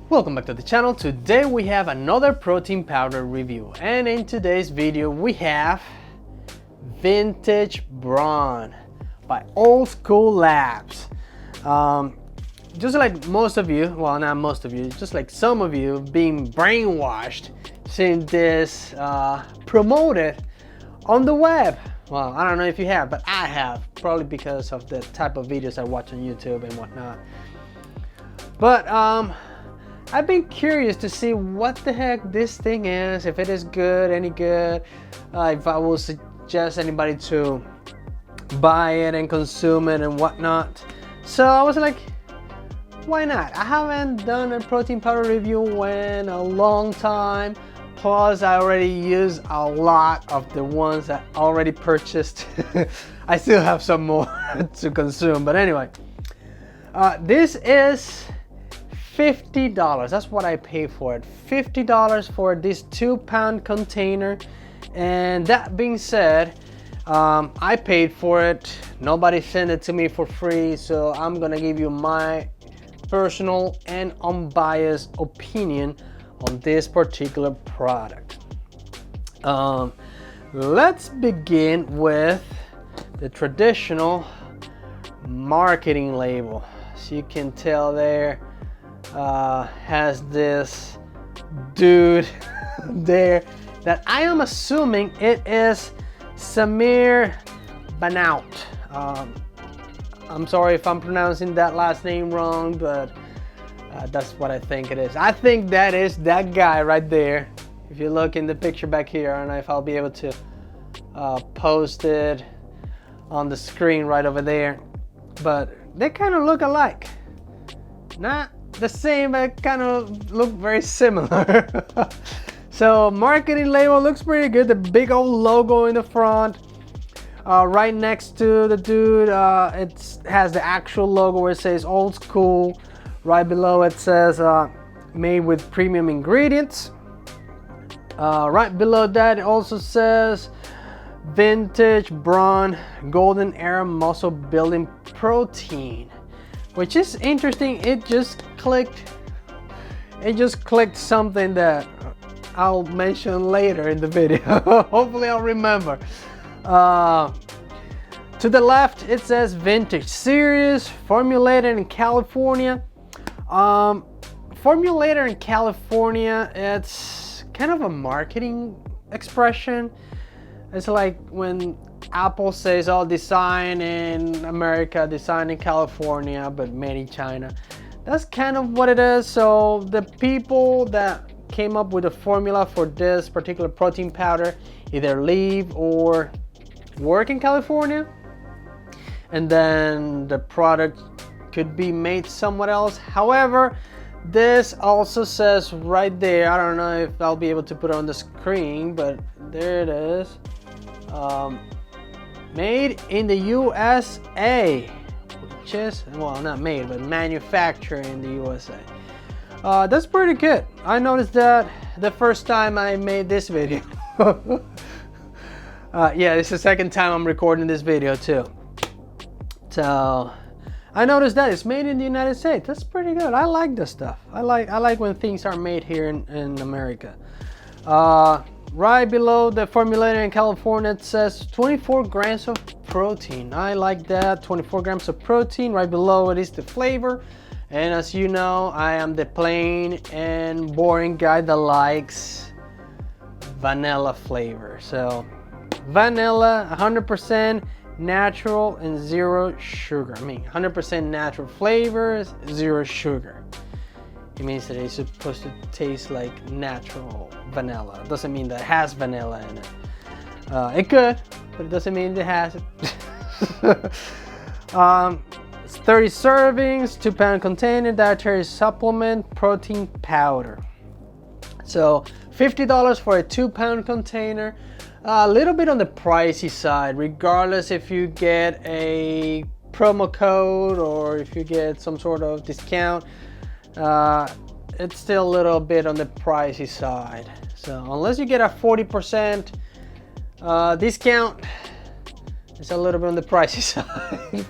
Welcome back to the channel. Today we have another protein powder review, and in today's video we have Vintage Brawn by Old School Labs. Just like most of you, well, not most of you, just like some of you being brainwashed seeing this promoted on the web. Well, I don't know if you have, but I have, probably because of the type of videos I watch on YouTube and whatnot. But I've been curious to see what the heck this thing is, if it is good, any good, if I will suggest anybody to buy it and consume it and whatnot. So I was like, why not? I haven't done a protein powder review in a long time. Plus, I already used a lot of the ones that I already purchased. I still have some more to consume, but anyway. This is $50. That's what I paid for it. $50 for this 2-pound container. And that being said, I paid for it. Nobody sent it to me for free, so I'm gonna give you my personal and unbiased opinion on this particular product. Let's begin with the traditional marketing label. As you can tell there, has this dude there that I am assuming it is Samir Banaut. I'm sorry if I'm pronouncing that last name wrong, but that's what I think it is. I think that is that guy right there. If you look in the picture back here, I don't know if I'll be able to post it on the screen right over there, but they kind of look alike. Not the same, but kind of look very similar. So marketing label looks pretty good. The big old logo in the front. Right next to the dude, it has the actual logo where it says Old School. Right below it says made with premium ingredients. Right below that it also says Vintage Brawn Golden Era Muscle Building Protein, which is interesting. It just clicked something that I'll mention later in the video. Hopefully I'll remember. To the left it says Vintage Series, formulated in California. Formulated in California, it's kind of a marketing expression. It's like when Apple says, oh, design in America, design in California, but made in China. That's kind of what it is. So the people that came up with the formula for this particular protein powder either live or work in California, and then the product could be made somewhere else. However, this also says right there, I don't know if I'll be able to put it on the screen, but there it is. Made in the USA, which is, well, not made, but manufactured in the USA. That's pretty good. I noticed that the first time I made this video. Yeah, this is the second time I'm recording this video too. So I noticed that it's made in the United States. That's pretty good. I like this stuff. I like when things are made here in America. Right below the formulator in California, it says 24 grams of protein. I like that, 24 grams of protein. Right below it is the flavor. And as you know, I am the plain and boring guy that likes vanilla flavor. So vanilla, 100% natural and 0 sugar. I mean, 100% natural flavors, 0 sugar. It means that it's supposed to taste like natural vanilla. It doesn't mean that it has vanilla in it. It could, but it doesn't mean it has it. It's 30 servings, 2-pound container, dietary supplement, protein powder. So $50 for a 2-pound container. A little bit on the pricey side, regardless if you get a promo code or if you get some sort of discount. It's still a little bit on the pricey side. So unless you get a 40% discount, it's a little bit on the pricey side.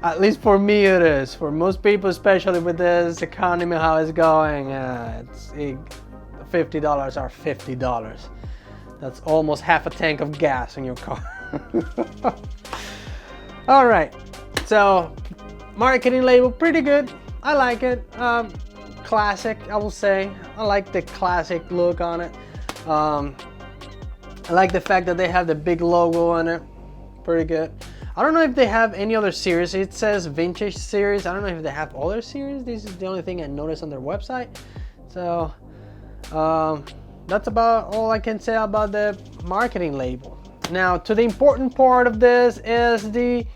At least for me it is. For most people, especially with this economy, how it's going, $50 are $50. That's almost half a tank of gas in your car. All right, so marketing label, pretty good. I like it. Classic, I will say. I like the classic look on it. I like the fact that they have the big logo on it. Pretty good. I don't know if they have any other series. It says vintage series. I don't know if they have other series. This is the only thing I noticed on their website. So that's about all I can say about the marketing label. Now to the important part of this is the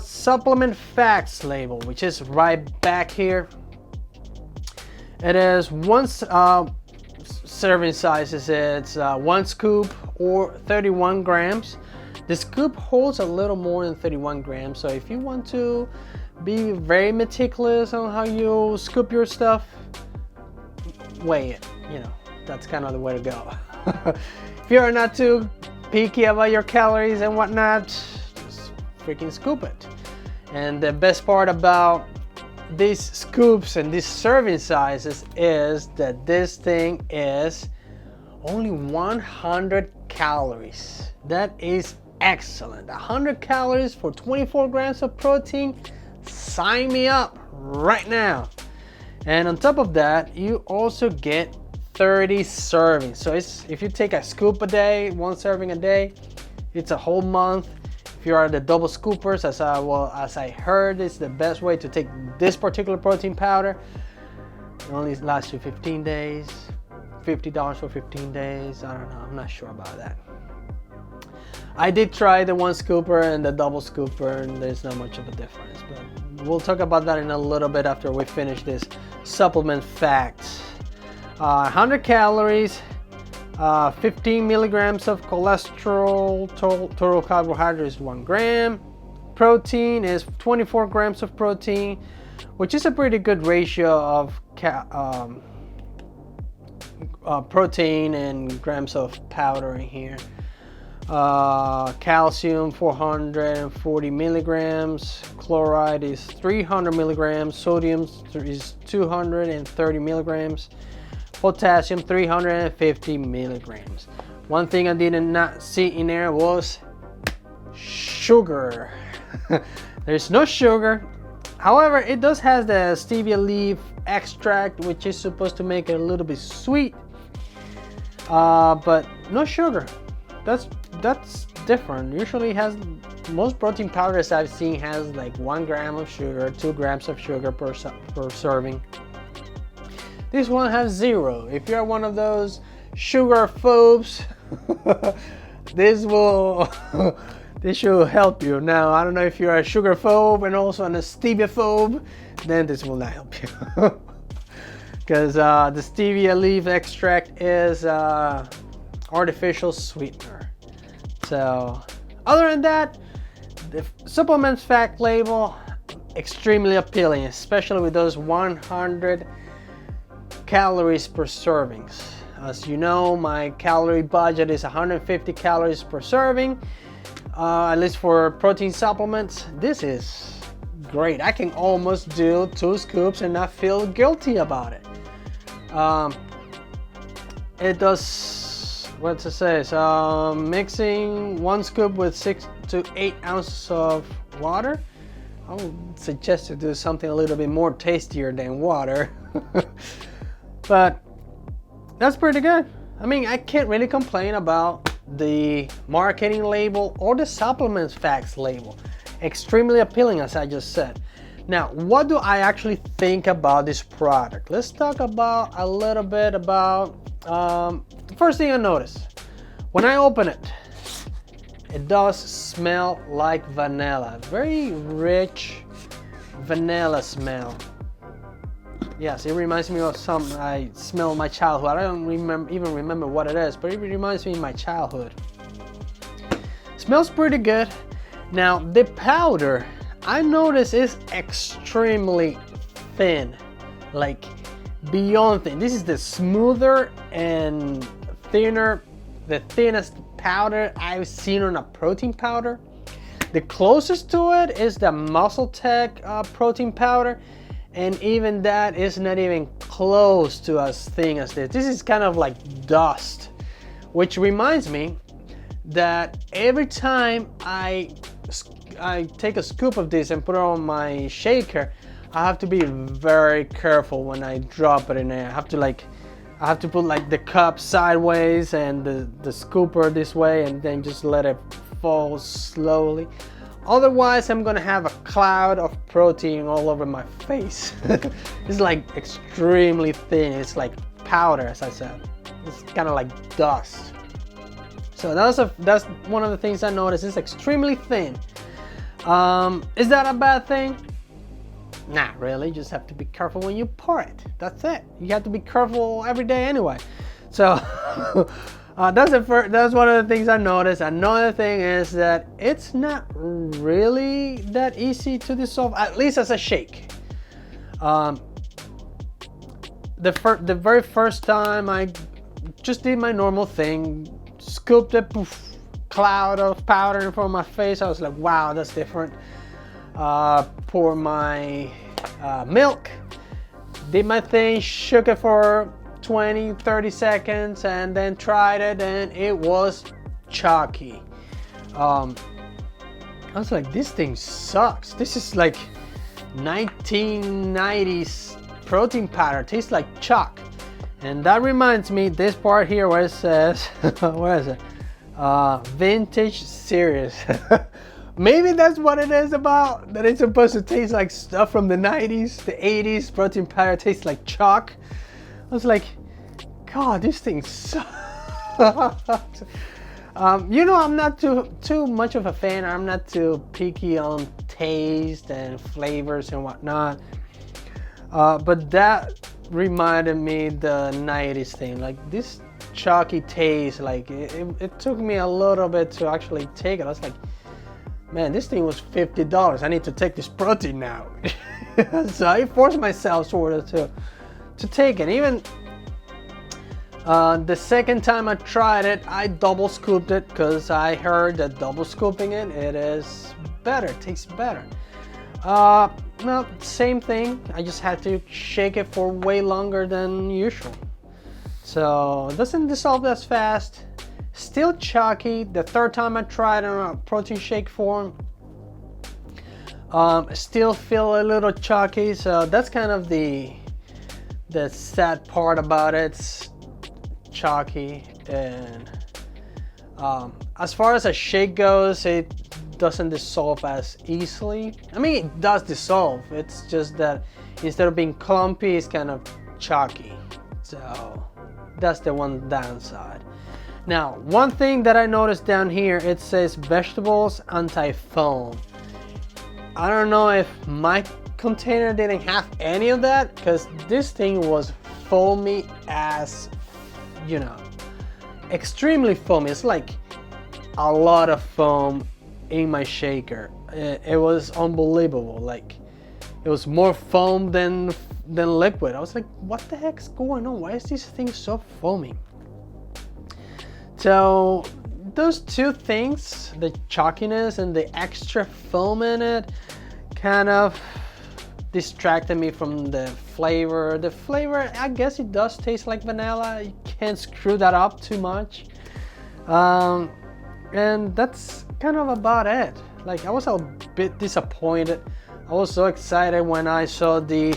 supplement facts label, which is right back here. It is one serving sizes. It's 1 scoop or 31 grams. The scoop holds a little more than 31 grams, so if you want to be very meticulous on how you scoop your stuff, weigh it. You know, that's kind of the way to go. If you're not too picky about your calories and whatnot, just freaking scoop it. And the best part about these scoops and these serving sizes is that this thing is only 100 calories. That is excellent. 100 calories for 24 grams of protein. Sign me up right now. And on top of that, you also get 30 servings. So if you take a scoop a day, 1 serving a day, it's a whole month. If you are the double scoopers, as I heard, it's the best way to take this particular protein powder. It only lasts you 15 days. $50 for 15 days. I don't know. I'm not sure about that. I did try the 1 scooper and the double scooper, and there's not much of a difference, but we'll talk about that in a little bit after we finish this supplement facts. 100 calories, 15 milligrams of cholesterol, total carbohydrates 1 gram, protein is 24 grams of protein, which is a pretty good ratio of protein and grams of powder in here. Calcium 440 milligrams, chloride is 300 milligrams, sodium is 230 milligrams, potassium 350 milligrams. One thing I did not see in there was sugar. There's no sugar. However, it does have the stevia leaf extract, which is supposed to make it a little bit sweet, but no sugar. That's different. Usually most protein powders I've seen has like 1 gram of sugar, 2 grams of sugar per serving. This one has 0. If you're one of those sugar phobes, this should help you. Now, I don't know if you're a sugar phobe and also a stevia phobe, then this will not help you. Because the stevia leaf extract is artificial sweetener. So other than that, the supplements fact label, extremely appealing, especially with those 100 calories per servings. As you know, my calorie budget is 150 calories per serving, at least for protein supplements. This is great. I can almost do 2 scoops and not feel guilty about it. It does, what's it say? So mixing 1 scoop with 6 to 8 ounces of water. I would suggest to do something a little bit more tastier than water. But that's pretty good. I mean, I can't really complain about the marketing label or the supplements facts label. Extremely appealing, as I just said. Now, what do I actually think about this product? Let's talk about a little bit about the first thing I noticed. When I open it, it does smell like vanilla. Very rich vanilla smell. Yes, it reminds me of something I smell in my childhood. I don't even remember what it is, but it reminds me of my childhood. Smells pretty good. Now, the powder, I notice, is extremely thin, like beyond thin. This is the smoother and thinner, the thinnest powder I've seen on a protein powder. The closest to it is the Muscle Tech protein powder, and even that is not even close to as thin as this. This is kind of like dust, which reminds me that every time I take a scoop of this and put it on my shaker, I have to be very careful when I drop it in there. I have to put like the cup sideways and the scooper this way, and then just let it fall slowly. Otherwise, I'm gonna have a cloud of protein all over my face. It's like extremely thin. It's like powder, as I said. It's kind of like dust. So that's one of the things I noticed. It's extremely thin. Is that a bad thing? Not really. You just have to be careful when you pour it. That's it. You have to be careful every day anyway. So that's one of the things I noticed. Another thing is that it's not really that easy to dissolve, at least as a shake. The very first time I just did my normal thing, scooped it, poof, cloud of powder in front of my face. I was like, wow, that's different. Pour my milk, did my thing, shook it for 20-30 seconds, and then tried it, and it was chalky. I was like, this thing sucks. This is like 1990s protein powder. Tastes like chalk. And that reminds me, this part here where it says where is it, vintage series. Maybe that's what it is about, that it's supposed to taste like stuff from the 90s, the 80s. Protein powder tastes like chalk. I was like, God, this thing sucks. You know, I'm not too much of a fan. I'm not too picky on taste and flavors and whatnot. But that reminded me the 90s thing. Like this chalky taste, like it took me a little bit to actually take it. I was like, man, this thing was $50. I need to take this protein now. So I forced myself sort of to take it. Even the second time I tried it, I double scooped it because I heard that double scooping it is better, it tastes better. No, same thing. I just had to shake it for way longer than usual. So it doesn't dissolve as fast. Still chalky. The third time I tried in a protein shake form, still feel a little chalky. So that's kind of the sad part about it. It's chalky. And as far as a shake goes, it doesn't dissolve as easily. I mean, it does dissolve. It's just that instead of being clumpy, it's kind of chalky. So that's the one downside. Now, one thing that I noticed down here, it says vegetables anti-foam. I don't know if my container didn't have any of that, because this thing was foamy as, you know, extremely foamy. It's like a lot of foam in my shaker. It was unbelievable. Like, it was more foam than liquid. I was like, what the heck's going on? Why is this thing so foamy? So those two things, the chalkiness and the extra foam in it, kind of distracted me from the flavor. The flavor, I guess it does taste like vanilla. You can't screw that up too much. And that's kind of about it. Like, I was a bit disappointed. I was so excited when I saw the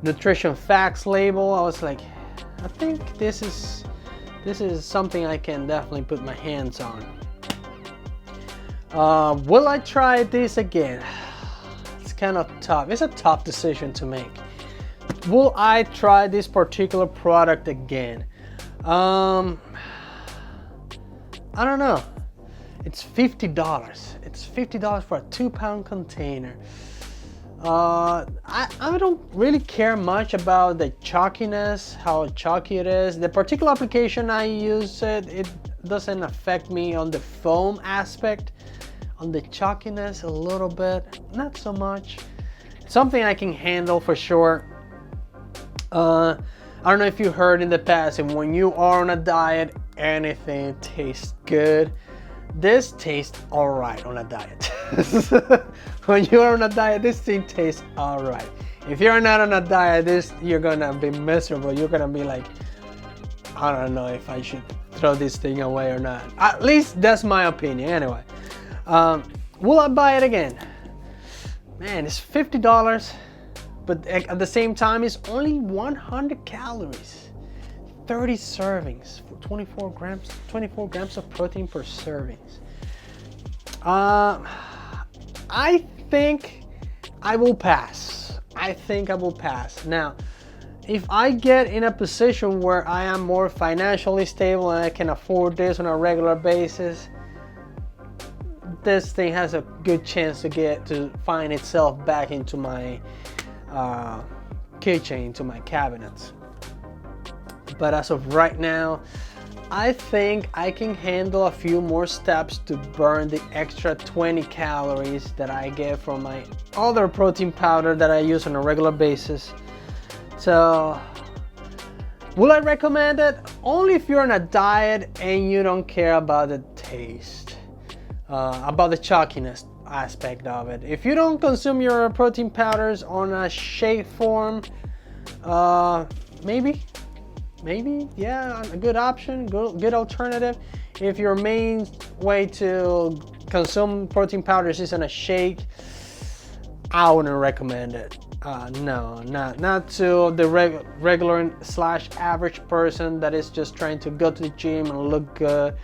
nutrition facts label. I was like, I think this is something I can definitely put my hands on. Will I try this again? It's kind of tough. It's a tough decision to make. Will I try this particular product again? I don't know. It's $50. It's $50 for a 2-pound container. I don't really care much about the chalkiness, how chalky it is. The particular application I use, it doesn't affect me on the foam aspect. On the chalkiness, a little bit, not so much. Something I can handle for sure. I don't know if you heard in the past, and when you are on a diet, anything tastes good. This tastes alright on a diet. When you're on a diet, this thing tastes all right. If you're not on a diet, you're gonna be miserable. You're gonna be like, I don't know if I should throw this thing away or not. At least that's my opinion. Anyway, will I buy it again? Man, it's $50, but at the same time, it's only 100 calories, 30 servings, 24 grams of protein per servings. I think I will pass. I think I will pass. Now, if I get in a position where I am more financially stable and I can afford this on a regular basis, this thing has a good chance to find itself back into my kitchen, into my cabinets. But as of right now, I think I can handle a few more steps to burn the extra 20 calories that I get from my other protein powder that I use on a regular basis. So, will I recommend it? Only if you're on a diet and you don't care about the taste, about the chalkiness aspect of it. If you don't consume your protein powders on a shake form, maybe, yeah, a good option, good alternative. If your main way to consume protein powders is on a shake, I wouldn't recommend it. No, not to the regular / average person that is just trying to go to the gym and look good,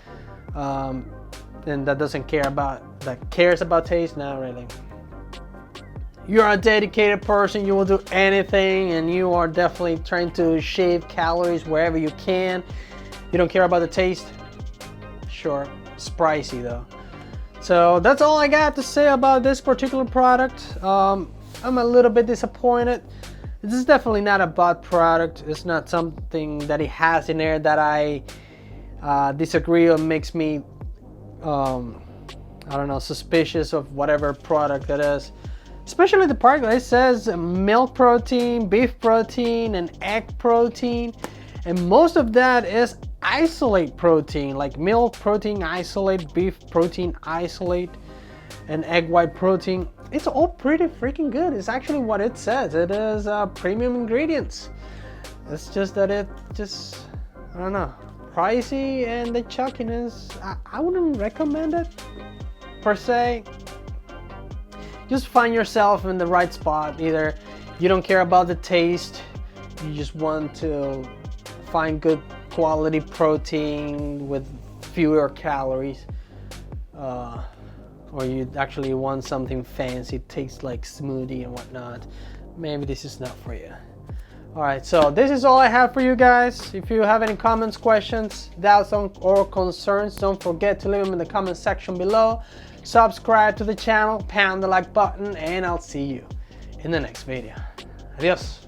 and that cares about taste. Not really. You're a dedicated person, you will do anything, and you are definitely trying to shave calories wherever you can. You don't care about the taste? Sure, it's pricey though. So that's all I got to say about this particular product. I'm a little bit disappointed. This is definitely not a bad product. It's not something that it has in there that I disagree or makes me, I don't know, suspicious of whatever product it is. Especially the part that it says milk protein, beef protein, and egg protein. And most of that is isolate protein, like milk protein isolate, beef protein isolate, and egg white protein. It's all pretty freaking good. It's actually what it says. It is premium ingredients. It's just that I don't know, pricey, and the chalkiness, I wouldn't recommend it per se. Just find yourself in the right spot. Either you don't care about the taste, you just want to find good quality protein with fewer calories, or you actually want something fancy, tastes like smoothie and whatnot. Maybe this is not for you. Alright, so this is all I have for you guys. If you have any comments, questions, doubts, or concerns, don't forget to leave them in the comment section below. Subscribe to the channel, pound the like button, and I'll see you in the next video. Adios.